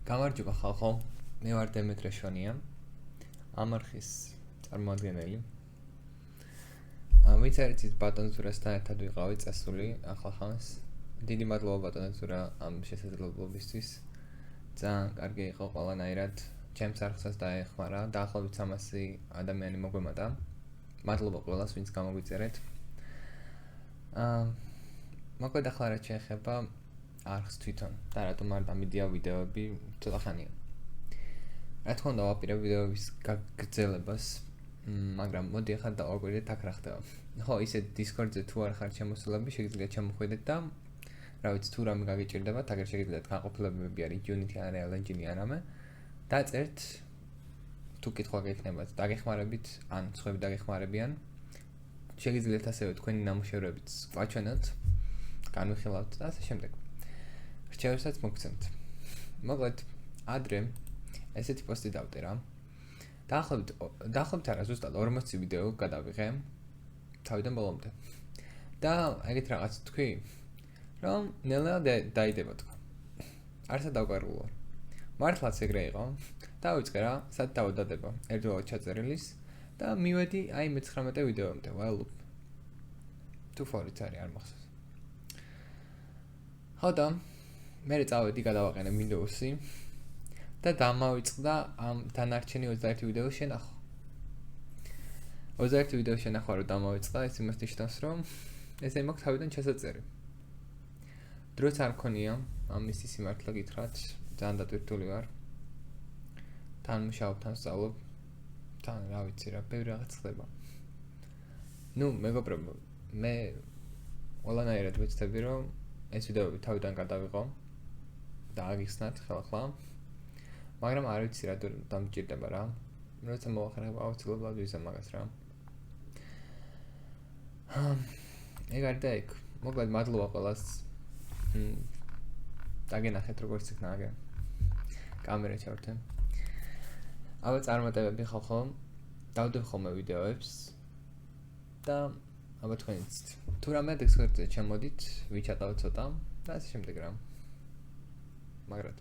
გამარჯობა ხალხო, მე ვარ დემეტრეშვანია, ამ არხის წარმოადგენელი. ვინც არის ის ბატონზურასთან ერთად ვიყავი წასული ახლახანს. დიდი მადლობა ბატონზურა ამ შესაძლებლობისთვის. ძალიან კარგი იყო ყველანაირად, ჩემს არხსაც დაეხმარა, დაახლოებით 300 ადამიანი მოგვემატა. მადლობა ყველას, ვინც გამოგვიწერეთ. მოკლედ ახლა რაც შეეხება არხს თვითონ და რატომ არ დამიდია ვიდეოები ცოტა ხანია. რა თქმა უნდა ვაპირებ ვიდეოების გაგრძელებას, მაგრამ მოდი ახლა დავაკვირდეთ აქ რა ხდება. ხო, ისე Discord-ზე თუ არ ხართ შემოსულები, შეგიძლიათ ჩამოხვიდეთ და რა ვიცი, თუ რამე გაგიჭირდებათ, აგერ შეგიძლიათ განყოფილებები არის Unity ან Real Engine ან რამე, დაწერთ თუ კითხვა გექნებათ, დაგეხმარებით ან სხვები დაგეხმარებიან. შეგიძლიათ ასევე თქვენი ნამუშევრებიც ვაჩვენოთ, განვიხილავთ და ასე შემდეგ. რჩევებსაც მოგცემთ. მოკლედ, ადრე ესეთი პოსტი დავდე რა. დაახლოებით არა, ზუსტად 40 ვიდეო გადავიღე თავიდან ბოლომდე. და ეგეთ რაღაც თქვი, რომ ნელა დაიდება თქვა. არასად დავკარგულო. მართლაც ეგრე იყო. დავიწყე რა, სად დავდადება ერთდროულად ჩაწერილის და მივედი აი 19 ვიდეომდე, while loop. თუ ფორიც არის არ მახსოვს. ხო და მე წავედი გადავაყენე Windows-ი და დამავიწყდა ამ დანარჩენი 21 ვიდეო შენახვა. 21 ვიდეო შენახვა რომ დამავიწყდა, ეს იმას ნიშნავს, რომ ესე მაქვს თავიდან ჩასაწერი. დროც არ მქონია ამის სიმართლე გითხრათ, ძალიან დატვირთული ვარ. თან მუშაობ, თან სწავლობ, თან რა ვიცი რა, ბევრი რაღაც ხდება. მეგობრებო, მე ყველანაირად ვეცდები, რომ ეს ვიდეოები თავიდან გადავიღო და აგიხსნათ ხელახლა. მაგრამ არ ვიცი რა დამჭირდება რა. როცა მოვახერხებ აუცილებლად ვიზამ მაგას რა. ეგ არის და ეგ. მოკლედ მადლობა ყველას. დაგენახეთ როგორც იქნა აგე. კამერა ჩავერთე. აბა წარმატებები ხალხო. დავდებ ხოლმე ვიდეოებს და აბა თქვენიც თუ რამე Discord-ზე ჩამოდით, ვიჩატავთ ცოტა და ასე შემდეგ რა. მაგრად